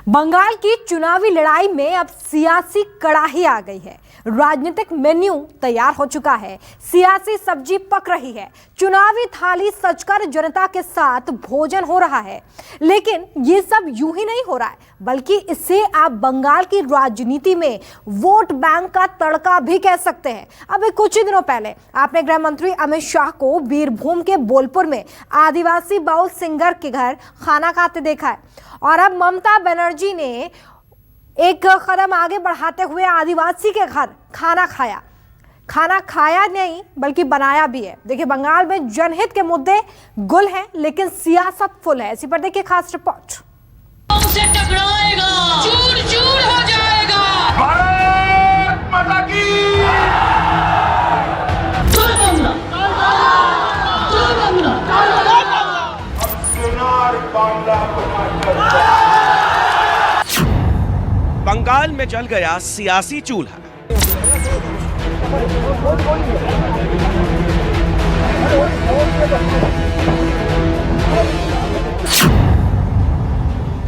बंगाल की चुनावी लड़ाई में अब सियासी कड़ाही आ गई है। राजनीतिक मेन्यू तैयार हो चुका है, सियासी सब्जी पक रही है, चुनावी थाली सजकर जनता के साथ भोजन हो रहा है। लेकिन ये सब यूं ही नहीं हो रहा है, बल्कि इसे आप बंगाल की राजनीति में वोट बैंक का तड़का भी कह सकते हैं। अभी कुछ ही दिनों पहले आपने गृह मंत्री अमित शाह को बीरभूम के बोलपुर में आदिवासी बाउल सिंगर के घर खाना खाते देखा है, और अब ममता बनर्जी ने एक कदम आगे बढ़ाते हुए आदिवासी के घर खाना खाया नहीं बल्कि बनाया भी है। देखिए, बंगाल में जनहित के मुद्दे गुल हैं, लेकिन सियासत फुल है। इसी पर देखिए खास रिपोर्ट। से टकराएगा, चूर-चूर हो जाएगा। भारत माता की बंगाल में जल गया सियासी चूल्हा।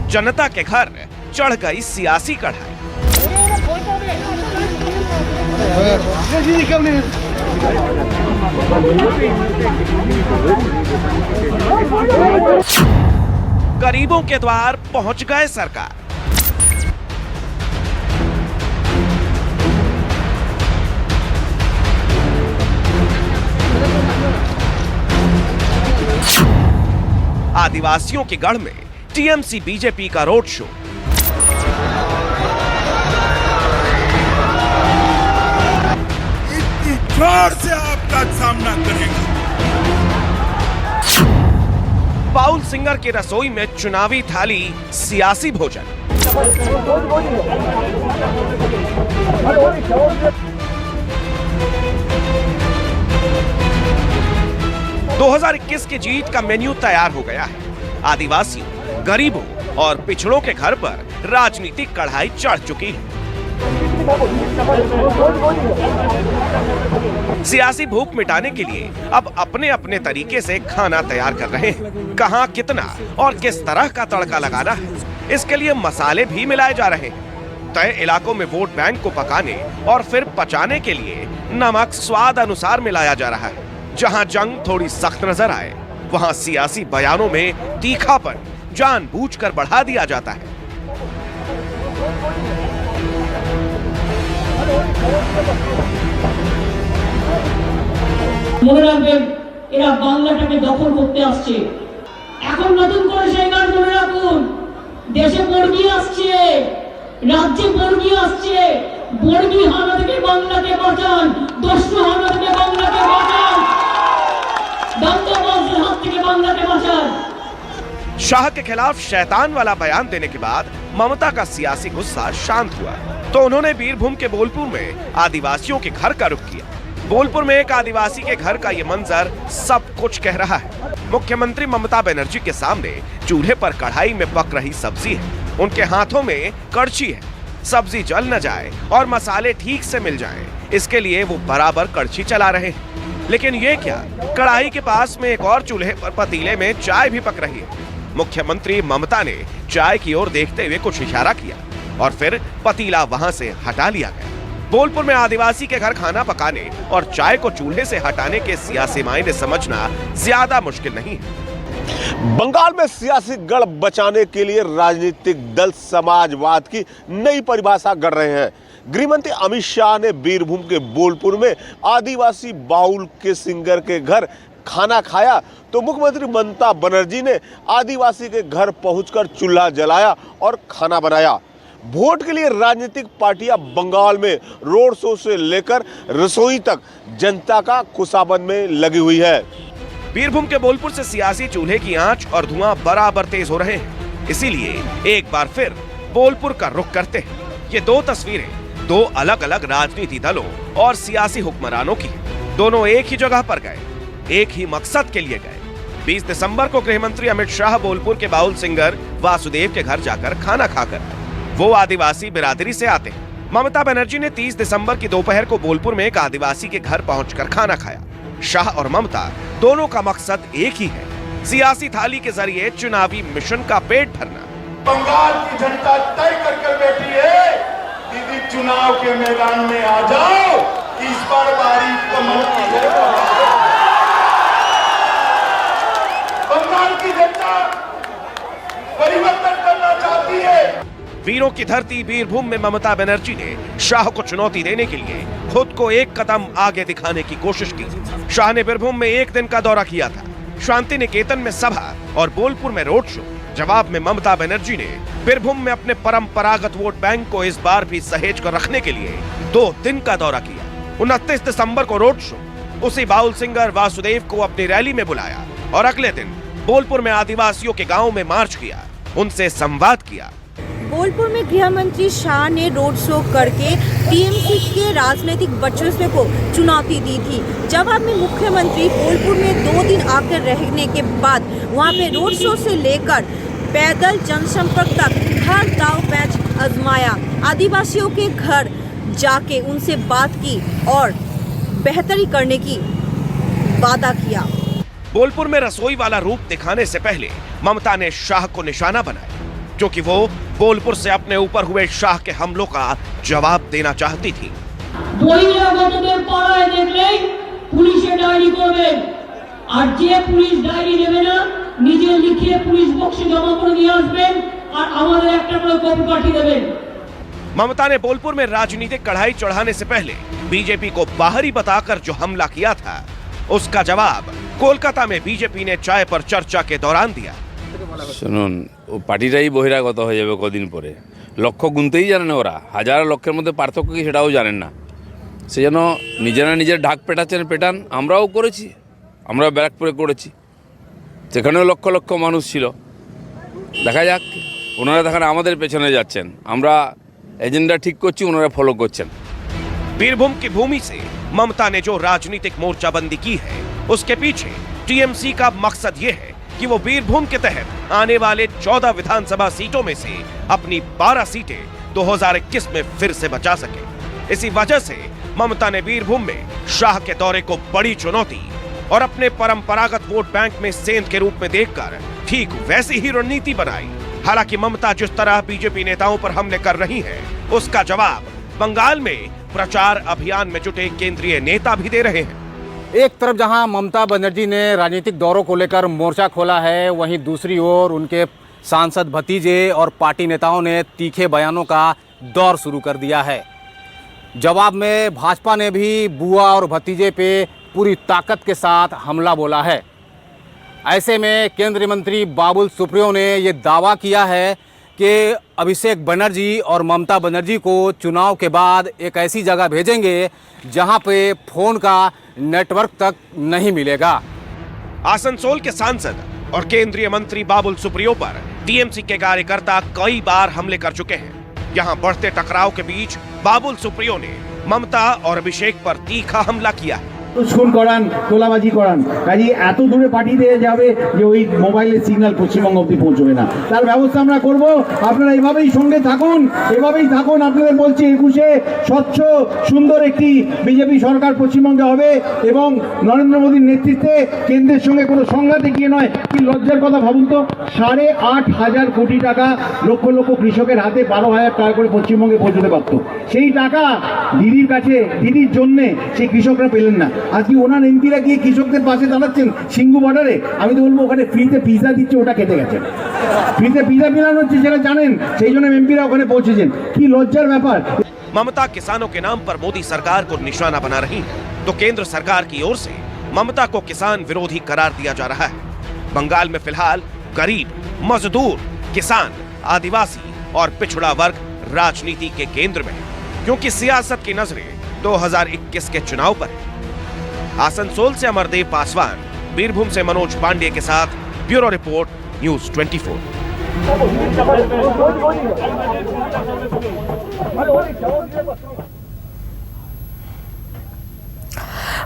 जनता के घर चढ़ गई सियासी कढ़ाई। गरीबों के द्वार पहुंच गए सरकार। आदिवासियों के गढ़ में टीएमसी बीजेपी का रोड शो। इतनी जोर से आपका सामना करेंगे। बाउल सिंगर की रसोई में चुनावी थाली, सियासी भोजन। दो 2021 की जीत का मेन्यू तैयार हो गया है। आदिवासियों, गरीबों और पिछड़ों के घर पर राजनीतिक कढ़ाई चढ़ चुकी है। सियासी भूख मिटाने के लिए अब अपने अपने तरीके से खाना तैयार कर रहे हैं। कहां, कितना और किस तरह का तड़का लगाना है, इसके लिए मसाले भी मिलाए जा रहे हैं। तय इलाकों में वोट बैंक को पकाने और फिर पचाने के लिए नमक स्वाद अनुसार मिलाया जा रहा है। जहां जंग थोड़ी सख्त नजर आए, वहां सियासी बयानों में तीखापन जानबूझकर बढ़ा दिया जाता है। মনে রাখবেন, এরা বাংলাটাকে দখল করতে আসছে। এখন নতুন করে জায়গা মনে রাখুন, দেশে বর্গী আসছে, রাজ্যে বর্গী আসছে। বর্গী হানা থেকে বাংলাকে বাঁচান, দস্যু হানা থেকে বাংলাকে বাঁচান, দন্তবাজের হাত থেকে বাংলাকে বাঁচান। शाह के खिलाफ शैतान वाला बयान देने के बाद ममता का सियासी गुस्सा शांत हुआ, तो उन्होंने बीरभूम के बोलपुर में आदिवासियों के घर का रुख किया। बोलपुर में एक आदिवासी के घर का ये मंजर सब कुछ कह रहा है। मुख्यमंत्री ममता बनर्जी के सामने चूल्हे पर कढ़ाई में पक रही सब्जी है, उनके हाथों में कड़छी है। सब्जी जल न जाए और मसाले ठीक से मिल जाएं, इसके लिए वो बराबर कड़छी चला रहे हैं। लेकिन ये क्या, कढ़ाई के पास में एक और चूल्हे पर पतीले में चाय भी पक रही है। मुख्यमंत्री ममता ने चाय की ओर देखते हुए कुछ इशारा किया और फिर पतीला वहां से हटा लिया गया। बोलपुर में आदिवासी के घर खाना पकाने और चाय को चूल्हे से हटाने के सियासी मायने समझना ज्यादा मुश्किल नहीं है। बंगाल में सियासी गढ़ बचाने के लिए राजनीतिक दल समाजवाद की नई परिभाषा गढ़ रहे हैं। गृहमंत्री अमित शाह ने बीरभूम के बोलपुर में आदिवासी बाउल के सिंगर के घर खाना खाया, तो मुख्यमंत्री ममता बनर्जी ने आदिवासी के घर पहुंचकर चूल्हा जलाया और खाना बनाया। वोट के लिए राजनीतिक पार्टियां बंगाल में रोड शो से लेकर रसोई तक जनता का खुशामद में लगी हुई है। बीरभूम के बोलपुर से सियासी चूल्हे की आंच और धुआं बराबर तेज हो रहे हैं। इसीलिए एक बार फिर बोलपुर का रुख करते हैं। ये दो तस्वीरें दो अलग अलग राजनीति दलों और सियासी हुक्मरानों की। दोनों एक ही जगह पर गए, एक ही मकसद के लिए गए। 20 दिसंबर को गृहमंत्री अमित शाह बोलपुर के बाउल सिंगर वासुदेव के घर जाकर खाना खाकर वो आदिवासी बिरादरी से आते हैं। ममता बनर्जी ने 30 दिसंबर की दोपहर को बोलपुर में एक आदिवासी के घर पहुंचकर खाना खाया। शाह और ममता दोनों का मकसद एक ही है, सियासी थाली के जरिए चुनावी मिशन का पेट भरना। बंगाल की जनता तय करके बैठी है। दीदी चुनाव के मैदान में आ जाओ, इस बार बारी कमल की है। बंगाल की जनता परिवर्तन करना चाहती है। वीरों की धरती बीरभूम में ममता बनर्जी ने शाह को चुनौती देने के लिए खुद को एक कदम आगे दिखाने की कोशिश की। शाह ने बीरभूम में एक दिन का दौरा किया था, शांति निकेतन में सभा और बोलपुर में रोड शो। जवाब में ममता बनर्जी ने बीरभूम में अपने परंपरागत वोट बैंक को इस बार भी सहेज कर रखने के लिए 2 दिन का दौरा किया। 29 दिसंबर को रोड शो, उसी बाउल सिंगर वासुदेव को अपनी रैली में बुलाया और अगले दिन बोलपुर में आदिवासियों के गांव में मार्च किया, उनसे संवाद किया। बोलपुर में गृह मंत्री शाह ने रोड शो करके टीएमसी के राजनीतिक वर्चस्व को चुनौती दी थी। जवाब में मुख्यमंत्री बोलपुर में 2 दिन आकर रहने के बाद वहां पे रोड शो से लेकर पैदल जनसंपर्क तक हर दाव पैच आजमाया। आदिवासियों के घर जाके उनसे बात की और बेहतरी करने की वादा किया। बोलपुर में रसोई वाला रूप दिखाने से पहले ममता ने शाह को निशाना बनाया, क्योंकि वो बोलपुर से अपने ऊपर हुए शाह के हमलों का जवाब देना चाहती थी। বইরা গতদের পাড়ায় দেখলেই পুলিশে ডায়েরি করবেন, আর যে পুলিশ ডায়েরি নেবে না নিজে লিখে পুলিশ বক্সে জমা করে নিয়ে আসবেন আর আমাদের একটা করে কপি পাঠিয়ে দেবেন। ममता ने बोलपुर में राजनीतिक कढ़ाई चढ़ाने से पहले बीजेपी को बाहरी बताकर जो हमला किया था, उसका जवाब कोलकाता में बीजेपी ने चाय पर चर्चा के दौरान दिया। শুনুন, ও পার্টিটাই বহিরাগত হয়ে যাবে কদিন পরে। লক্ষ্য গুনতেই জানে না ওরা, হাজার লক্ষের মধ্যে পার্থক্য কি সেটাও জানেন না। সে যেন নিজেরা নিজের ঢাক পেটাচ্ছেন, পেটান। আমরাও করেছি, আমরা ব্যারাকপুরে করেছি, সেখানেও লক্ষ লক্ষ মানুষ ছিল। দেখা যাক, ওনারা দেখেন আমাদের পেছনে যাচ্ছেন, আমরা एजेंडा ठीक करছি, ওনারা ফলো করছেন। बीरभूम की भूमि से ममता ने जो राजनीतिक मोर्चाबंदी की है, उसके पीछे टीएमसी का मकसद ये है कि वो बीरभूम के तहत आने वाले 14 विधानसभा सीटों में से अपनी 12 सीटें 2021 में फिर से बचा सके। इसी वजह से ममता ने बीरभूम में शाह के दौरे को बड़ी चुनौती और अपने परंपरागत वोट बैंक में सेंध के रूप में देखकर ठीक वैसी ही रणनीति बनाई। हालांकि ममता जिस तरह बीजेपी नेताओं पर हमले कर रही हैं, उसका जवाब बंगाल में प्रचार अभियान में जुटे केंद्रीय नेता भी दे रहे हैं। एक तरफ जहां ममता बनर्जी ने राजनीतिक दौरों को लेकर मोर्चा खोला है, वहीं दूसरी ओर उनके सांसद भतीजे और पार्टी नेताओं ने तीखे बयानों का दौर शुरू कर दिया है। जवाब में भाजपा ने भी बुआ और भतीजे पे पूरी ताकत के साथ हमला बोला है। ऐसे में केंद्रीय मंत्री बाबुल सुप्रियो ने ये दावा किया है कि अभिषेक बनर्जी और ममता बनर्जी को चुनाव के बाद एक ऐसी जगह भेजेंगे जहां पे फोन का नेटवर्क तक नहीं मिलेगा। आसनसोल के सांसद और केंद्रीय मंत्री बाबुल सुप्रियो पर टीएमसी के कार्यकर्ता कई बार हमले कर चुके हैं। यहां बढ़ते टकराव के बीच बाबुल सुप्रियो ने ममता और अभिषेक पर तीखा हमला किया है। খুন করান, তোলাবাজি করান, কাজে এত দূরে পাঠিয়ে দিয়ে যাবে যে ওই মোবাইলের সিগন্যাল পশ্চিমবঙ্গ অবধি পৌঁছবে না। তার ব্যবস্থা আমরা করব। আপনারা এভাবেই সঙ্গে থাকুন, এভাবেই থাকুন। আপনাদের বলছি 21-এ স্বচ্ছ সুন্দর একটি বিজেপি সরকার পশ্চিমবঙ্গে হবে এবং নরেন্দ্র মোদীর নেতৃত্বে কেন্দ্রের সঙ্গে কোনো সংঘাতে গিয়ে নয়। কি লজ্জার কথা ভাবুন তো, 8,500 কোটি টাকা লক্ষ লক্ষ কৃষকের হাতে 12,000 টাকা করে পশ্চিমবঙ্গে পৌঁছতে পারত। সেই টাকা দিদির কাছে, দিদির জন্যে সেই কৃষকরা পেলেন না। আজকে ওনার এমপিরা গিয়ে কৃষকদের পাশে দাঁড়াচ্ছেন সিঙ্গু বর্ডারে। আমি তো বলবো ওখানে ফ্রিতে পিজা দিচ্ছে, ওটা খেতে গেছেন। ফ্রিতে পিজা মিলানো হচ্ছে সেটা জানেন, সেই জন্য এমপিরা ওখানে পৌঁছেছেন। কি লজ্জার ব্যাপার। ममता किसानों के नाम पर मोदी सरकार को निशाना बना रही है, तो केंद्र सरकार की ओर से ममता को किसान विरोधी करार दिया जा रहा है। बंगाल में फिलहाल गरीब, मजदूर, किसान, आदिवासी और पिछड़ा वर्ग राजनीति के केंद्र में है, क्योंकि सियासत की नजरें 2021 के चुनाव पर है। आसनसोल से अमरदेव पासवान, बीरभूम से मनोज पांडे के साथ ब्यूरो रिपोर्ट, न्यूज़ 24।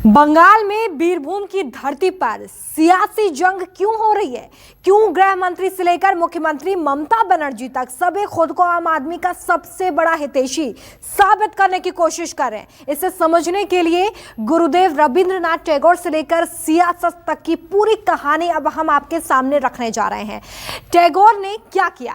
बंगाल में बीरभूम की धरती पर सियासी जंग क्यों हो रही है? क्यों गृह मंत्री से लेकर मुख्यमंत्री ममता बनर्जी तक सभी खुद को आम आदमी का सबसे बड़ा हितैषी साबित करने की कोशिश कर रहे हैं? इसे समझने के लिए गुरुदेव रविंद्रनाथ टैगोर से लेकर सियासत तक की पूरी कहानी अब हम आपके सामने रखने जा रहे हैं। टैगोर ने क्या किया,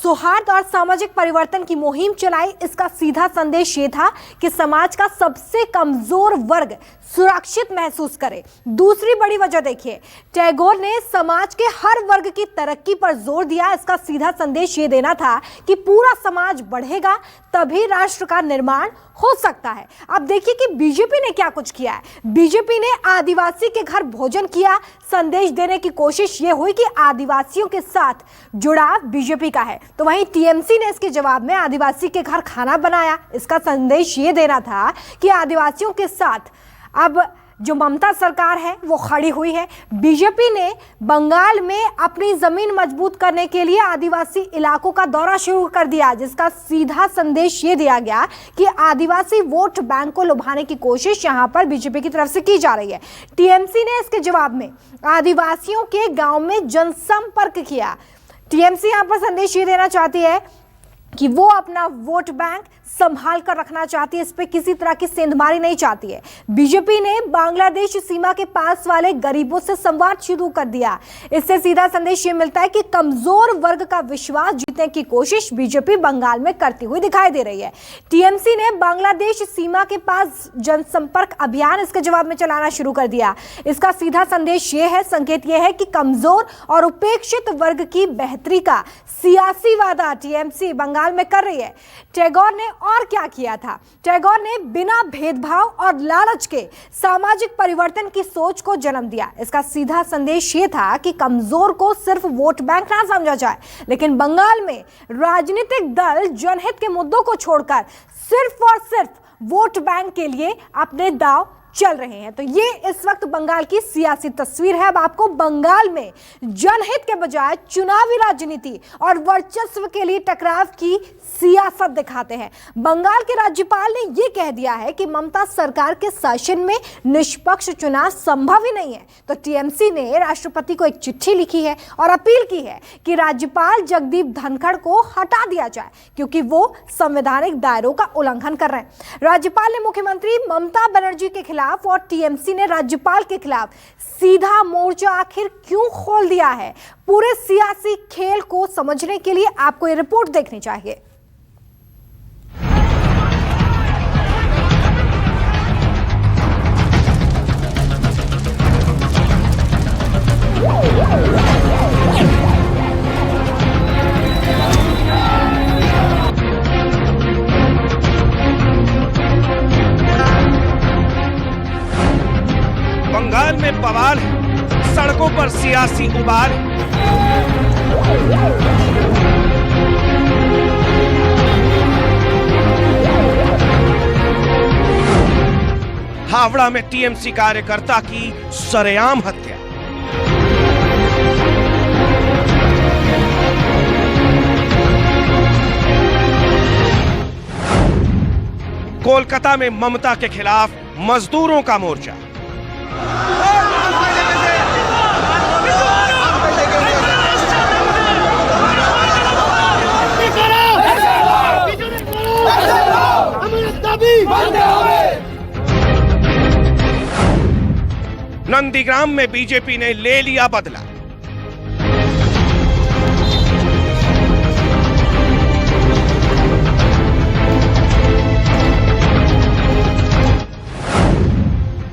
सौहार्द और सामाजिक परिवर्तन की मुहिम चलाई। इसका सीधा संदेश ये था कि समाज का सबसे कमजोर वर्ग सुरक्षित महसूस करे। दूसरी बड़ी वजह देखिए, टैगोर ने समाज के हर वर्ग की तरक्की पर जोर दिया। इसका सीधा संदेश ये देना था कि पूरा समाज बढ़ेगा तभी राष्ट्र का निर्माण हो सकता है। अब देखिए कि बीजेपी ने क्या कुछ किया है। बीजेपी ने आदिवासी के घर भोजन किया। संदेश देने की कोशिश ये हुई कि आदिवासियों के साथ जुड़ाव बीजेपी का है। तो वहीं टीएमसी ने इसके जवाब में आदिवासी के घर खाना बनाया। इसका संदेश ये देना था कि आदिवासियों के साथ अब जो ममता सरकार है वो खड़ी हुई है। बीजेपी ने बंगाल में अपनी जमीन मजबूत करने के लिए आदिवासी इलाकों का दौरा शुरू कर दिया, जिसका सीधा संदेश ये दिया गया कि आदिवासी वोट बैंक को लुभाने की कोशिश यहां पर बीजेपी की तरफ से की जा रही है। टीएमसी ने इसके जवाब में आदिवासियों के गांव में जनसंपर्क किया। टीएमसी यहां पर संदेश ये देना चाहती है कि वो अपना वोट बैंक संभाल कर रखना चाहती है, इस पे किसी तरह की सेंधमारी नहीं चाहती है। बीजेपी ने बांग्लादेश सीमा के पास वाले गरीबों से संवाद शुरू कर दिया। इससे सीधा संदेश ये मिलता है कि कमजोर वर्ग का विश्वास जीतने की कोशिश बीजेपी बंगाल में करती हुई दिखाई दे रही है। टीएमसी ने बांग्लादेश सीमा के पास जनसंपर्क अभियान इसके जवाब में चलाना शुरू कर दिया। इसका सीधा संदेश ये है, संकेत ये है कि कमजोर और उपेक्षित वर्ग की बेहतरी का सियासी वादा टीएमसी बंगाल में कर रही है। टैगोर ने और क्या किया था? टैगोर ने बिना भेदभाव और लालच के सामाजिक परिवर्तन की सोच को जन्म दिया। इसका सीधा संदेश ये था कि कमजोर को सिर्फ वोट बैंक ना समझा जाए, लेकिन बंगाल में राजनीतिक दल जनहित के मुद्दों को छोड़कर सिर्फ और सिर्फ वोट बैंक के लिए अपने दांव चल रहे हैं। तो ये इस वक्त बंगाल की सियासी तस्वीर है। अब आपको बंगाल में जनहित के बजाय चुनावी राजनीति और वर्चस्व के लिए टकराव की सियासत दिखाते हैं। बंगाल के राज्यपाल ने यह कह दिया है कि ममता सरकार के शासन में निष्पक्ष चुनाव संभव ही नहीं है। तो टीएमसी ने राष्ट्रपति को एक चिट्ठी लिखी है और अपील की है कि राज्यपाल जगदीप धनखड़ को हटा दिया जाए, क्योंकि वो संवैधानिक दायरों का उल्लंघन कर रहे हैं। राज्यपाल ने मुख्यमंत्री ममता बनर्जी के खिलाफ और टीएमसी ने राज्यपाल के खिलाफ सीधा मोर्चा आखिर क्यों खोल दिया है? पूरे सियासी खेल को समझने के लिए आपको ये रिपोर्ट देखनी चाहिए। बंगाल में बवाल है, सड़कों पर सियासी उबाल है। हावड़ा में टीएमसी कार्यकर्ता की सरेआम हत्या। कोलकाता में ममता के खिलाफ मजदूरों का मोर्चा। नंदीग्राम में बीजेपी ने ले लिया बदला।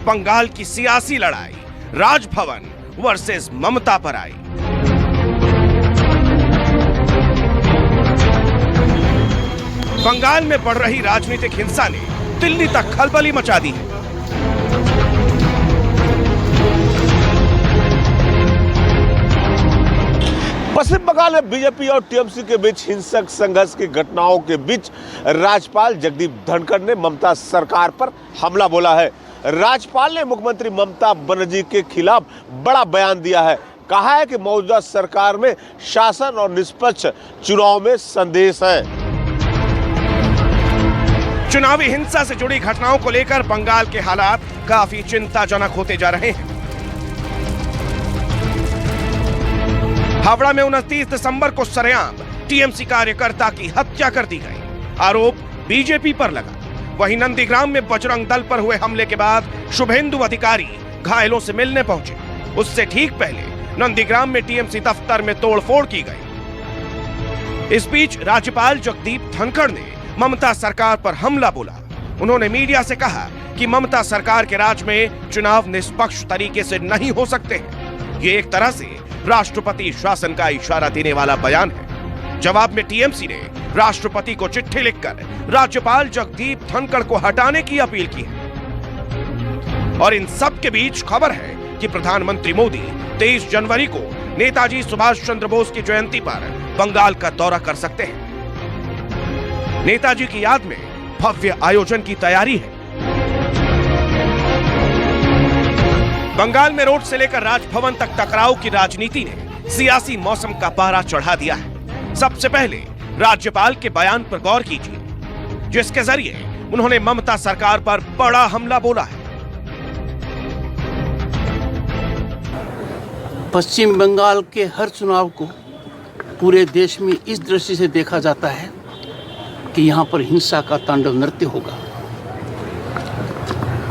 बंगाल की सियासी लड़ाई राजभवन वर्सेस ममता पर आई। बंगाल में बढ़ रही राजनीतिक हिंसा ने दिल्ली तक खलबली मचा दी है। पश्चिम बंगाल में बीजेपी और टीएमसी के बीच हिंसक संघर्ष की घटनाओं के बीच राज्यपाल जगदीप धनखड़ ने ममता सरकार पर हमला बोला है। राज्यपाल ने मुख्यमंत्री ममता बनर्जी के खिलाफ बड़ा बयान दिया है। कहा है कि मौजूदा सरकार में शासन और निष्पक्ष चुनाव में संदेश है। चुनावी हिंसा से जुड़ी घटनाओं को लेकर बंगाल के हालात काफी चिंताजनक होते जा रहे हैं। हावड़ा में 29 दिसंबर को सरेआम टीएमसी कार्यकर्ता की हत्या कर दी गई। आरोप बीजेपी पर लगा। वहीं नंदीग्राम में बजरंग दल पर हुए हमले के बाद शुभेंदु अधिकारी घायलों से मिलने पहुंचे। उससे ठीक पहले नंदीग्राम में टीएमसी दफ्तर में तोड़फोड़ की गई। इस बीच राज्यपाल जगदीप धनखड़ ने ममता सरकार पर हमला बोला। उन्होंने मीडिया से कहा कि ममता सरकार के राज में चुनाव निष्पक्ष तरीके से नहीं हो सकते हैं। ये एक तरह से राष्ट्रपति शासन का इशारा देने वाला बयान है। जवाब में टीएमसी ने राष्ट्रपति को चिट्ठी लिखकर राज्यपाल जगदीप धनखड़ को हटाने की अपील की है। और इन सब के बीच खबर है कि प्रधानमंत्री मोदी 23 जनवरी को नेताजी सुभाष चंद्र बोस की जयंती पर बंगाल का दौरा कर सकते हैं। नेताजी की याद में भव्य आयोजन की तैयारी है। बंगाल में रोड से लेकर राजभवन तक टकराव की राजनीति ने सियासी मौसम का पारा चढ़ा दिया है। सबसे पहले राज्यपाल के बयान पर गौर कीजिए, जिसके जरिए उन्होंने ममता सरकार पर बड़ा हमला बोला है। पश्चिम बंगाल के हर चुनाव को पूरे देश में इस दृष्टि से देखा जाता है कि यहाँ पर हिंसा का तांडव नृत्य होगा।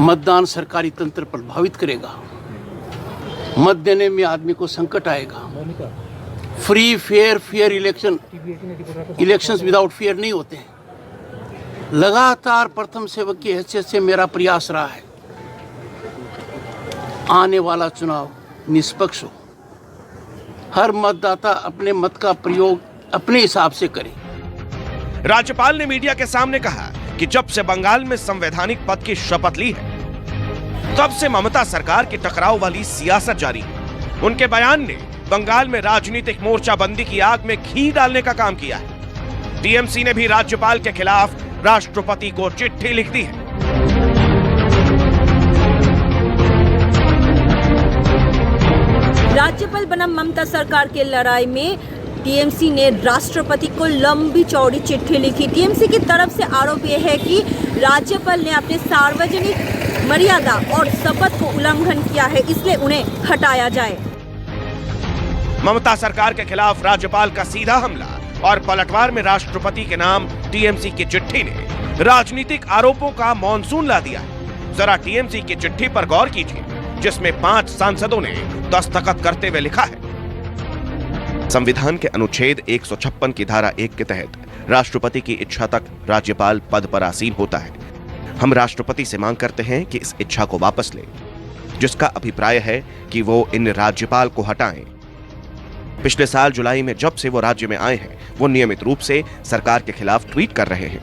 मतदान सरकारी तंत्र प्रभावित करेगा। मत देने में आदमी को संकट आएगा। Free fair elections without fair नहीं होते हैं। लगातार प्रथम सेवक की हैसियत से मेरा प्रयास रहा है आने वाला चुनाव निष्पक्ष हो। हर मतदाता अपने मत का प्रयोग अपने हिसाब से करे। राज्यपाल ने मीडिया के सामने कहा कि जब से बंगाल में संवैधानिक पद की शपथ ली है, तब से ममता सरकार की टकराव वाली सियासत जारी है। उनके बयान ने बंगाल में राजनीतिक मोर्चाबंदी की आग में घी डालने का काम किया है। टीएमसी ने भी राज्यपाल के खिलाफ राष्ट्रपति को चिट्ठी लिख दी है। राज्यपाल बनाम ममता सरकार के लड़ाई में टीएमसी ने राष्ट्रपति को लंबी चौड़ी चिट्ठी लिखी। टीएमसी की तरफ से आरोप यह है कि राज्यपाल ने अपने सार्वजनिक मर्यादा और शपथ को उल्लंघन किया है, इसलिए उन्हें हटाया जाए। ममता सरकार के खिलाफ राज्यपाल का सीधा हमला और पलटवार में राष्ट्रपति के नाम टीएमसी की चिट्ठी ने राजनीतिक आरोपों का मॉनसून ला दिया है। जरा टीएमसी की चिट्ठी पर गौर कीजिए, जिसमें 5 सांसदों ने दस्तखत करते हुए लिखा है। संविधान के अनुच्छेद 156 की धारा 1 के तहत राष्ट्रपति की इच्छा तक राज्यपाल पद पर आसीन होता है। हम राष्ट्रपति से मांग करते हैं कि इस इच्छा को वापस ले, जिसका अभिप्राय है कि वो इन राज्यपाल को हटाएं। पिछले साल जुलाई में जब से वो राज्य में आए हैं, वो नियमित रूप से सरकार के खिलाफ ट्वीट कर रहे हैं,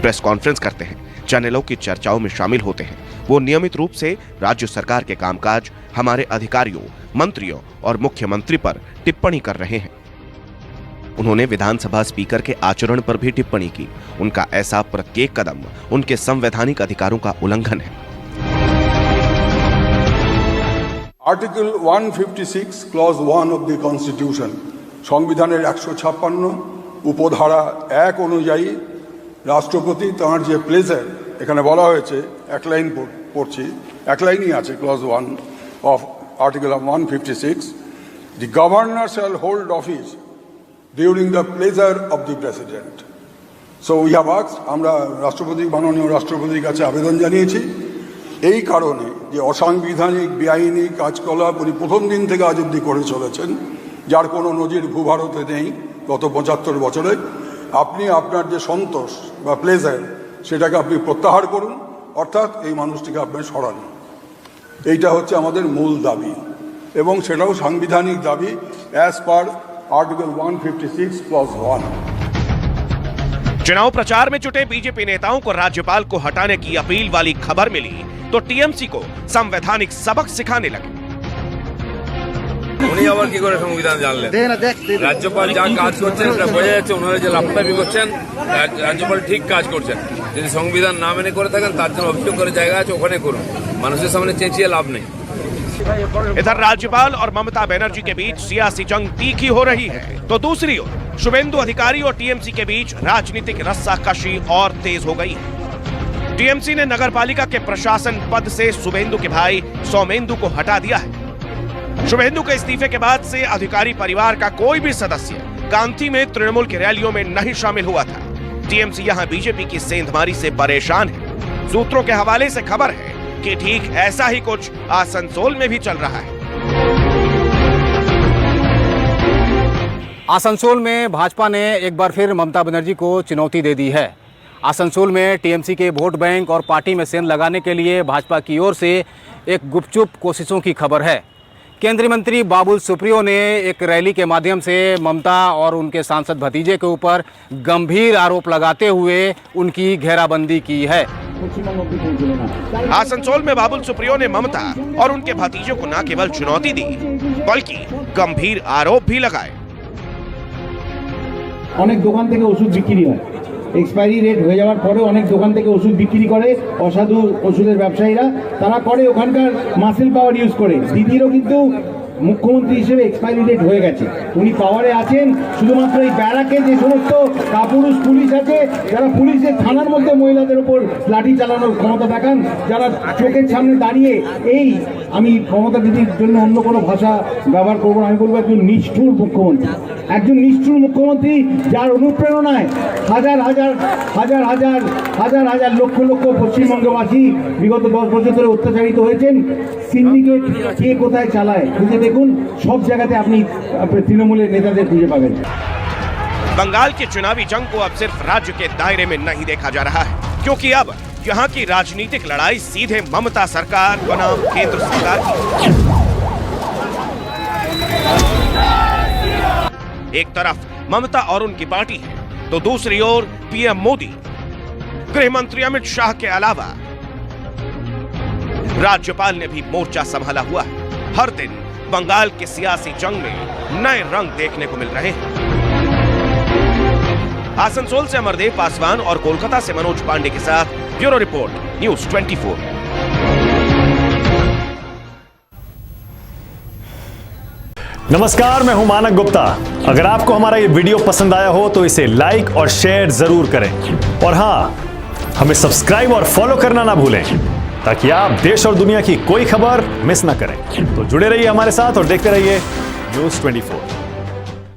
प्रेस कॉन्फ्रेंस करते हैं, चैनलों की चर्चाओं में शामिल होते हैं। वो नियमित रूप से राज्य सरकार के कामकाज, हमारे अधिकारियों, मंत्रियों और मुख्यमंत्री पर टिप्पणी कर रहे हैं। उन्होंने विधानसभा स्पीकर के आचरण पर भी टिप्पणी की। उनका ऐसा प्रत्येक कदम उनके संवैधानिक अधिकारों का उल्लंघन है। Article 156 clause 1 of the constitution संविधानेर 156 उपधारा 1 অনুযায়ী রাষ্ট্রপতি তার যে প্লেজার এখানে বলা হয়েছে এক লাইন পড়ছি, এক লাইনই আছে clause 1 of article 156, the governor shall hold office during the pleasure of the president. So we have asked, আমরা রাষ্ট্রপতি মাননীয় রাষ্ট্রপতির কাছে আবেদন জানিয়েছি এই কারণে যে অসাংবিধানিক বেআইনি কাজকলাপ উনি প্রথম দিন থেকে আজ অবধি করে চলেছেন, যার কোনো নজির ভূভারতে নেই গত 75 বছরে। আপনি আপনার যে সন্তোষ বা প্লেজার সেটাকে আপনি প্রত্যাহার করুন, অর্থাৎ এই মানুষটিকে আপনি সরান। এইটা হচ্ছে আমাদের মূল দাবি এবং সেটাও সাংবিধানিক দাবি অ্যাজ পার आर्टिकल 156 क्लॉज 1। चुनाव प्रचार में जुटे बीजेपी नेताओं को राज्यपाल को हटाने की अपील वाली खबर मिली तो टीएमसी को संवैधानिक सबक सिखाने लगे। উনি আবার কি করে সংবিধান জানলেন? রাজ্যপাল যা কাজ করছেন এটা বোঝা যাচ্ছে, ওনারা যে লাফটাবি করছেন, রাজ্যপাল ঠিক কাজ করছেন। যদি সংবিধান না মেনে করে থাকেন তার জন্য অভিযোগ করার জায়গা আছে, ওখানে করুন, মানুষের সামনে চেঁচিয়ে লাভ নেই। इधर राज्यपाल और ममता बनर्जी के बीच सियासी जंग तीखी हो रही है, तो दूसरी ओर शुभेंदु अधिकारी और टीएमसी के बीच राजनीतिक रस्साकशी और तेज हो गई है। टीएमसी ने नगरपालिका के प्रशासन पद से शुभेंदु के भाई सौमेंदु को हटा दिया है। शुभेंदु के इस्तीफे के बाद से अधिकारी परिवार का कोई भी सदस्य कांथी में तृणमूल की रैलियों में नहीं शामिल हुआ था। टीएमसी यहां बीजेपी की सेंधमारी से परेशान है। सूत्रों के हवाले से खबर है कि ठीक ऐसा ही कुछ आसनसोल में भी चल रहा है। आसनसोल में भाजपा ने एक बार फिर ममता बनर्जी को चुनौती दे दी है। आसनसोल में टीएमसी के वोट बैंक और पार्टी में सेंध लगाने के लिए भाजपा की ओर से एक गुपचुप कोशिशों की खबर है। केंद्रीय मंत्री बाबुल सुप्रियो ने एक रैली के माध्यम से ममता और उनके सांसद भतीजे के ऊपर गंभीर आरोप लगाते हुए उनकी घेराबंदी की है। आसनसोल में बाबुल सुप्रियो ने ममता और उनके भतीजों को न केवल चुनौती दी बल्कि गंभीर आरोप भी लगाए। অনেক দোকান থেকে ওষুধ বিক্রি হয়, এক্সপায়ারি রেট হয়ে যাওয়ার পরেও অনেক দোকান থেকে ওষুধ বিক্রি করে অসাধু ওষুধের ব্যবসায়ীরা। তারা করে ওখানকার মাসেল পাওয়ার ইউজ করে। দিদিরও কিন্তু মুখ্যমন্ত্রী হিসেবে এক্সপায়ারি ডেট হয়ে গেছে, উনি পাওয়ারে আছেন। শুধুমাত্র এই ব্যারাকে যে সমস্ত কাপুরুষ পুলিশ আছে, যারা পুলিশের থানার মধ্যে মহিলাদের উপর লাঠি চালানোর ক্ষমতা দেখান, যারা চোখের সামনে দাঁড়িয়ে এই, আমি মমতা দিদির জন্য অন্য কোনো ভাষা ব্যবহার করবো না, আমি বলবো একজন নিষ্ঠুর মুখ্যমন্ত্রী, একজন নিষ্ঠুর মুখ্যমন্ত্রী যার অনুপ্রেরণায় হাজার হাজার হাজার হাজার হাজার হাজার লক্ষ লক্ষ পশ্চিমবঙ্গবাসী বিগত 10 বছর ধরে অত্যাচারিত হয়েছেন। সিন্ডিকেট কে কোথায় চালায় খুঁজে দেখুন, সব জায়গাতে আপনি তৃণমূলের নেতাদের খুঁজে পাবেন। बंगाल की चुनावी जंग को अब सिर्फ राज्य के दायरे में नहीं देखा जा रहा है, क्योंकि अब यहाँ की राजनीतिक लड़ाई सीधे ममता सरकार बनाम केंद्र सरकार की। एक तरफ ममता और उनकी पार्टी है तो दूसरी ओर पीएम मोदी, गृह मंत्री अमित शाह के अलावा राज्यपाल ने भी मोर्चा संभाला हुआ है। हर दिन बंगाल के सियासी जंग में नए रंग देखने को मिल रहे हैं। आसनसोल से अमरदेव पासवान और कोलकाता से मनोज पांडे के साथ ब्यूरो रिपोर्ट, न्यूज़ 24। नमस्कार, मैं हूं मानक गुप्ता। अगर आपको हमारा ये वीडियो पसंद आया हो तो इसे लाइक और शेयर जरूर करें, और हां, हमें सब्सक्राइब और फॉलो करना ना भूलें ताकि आप देश और दुनिया की कोई खबर मिस ना करें। तो जुड़े रहिए हमारे साथ और देखते रहिए न्यूज़ 24।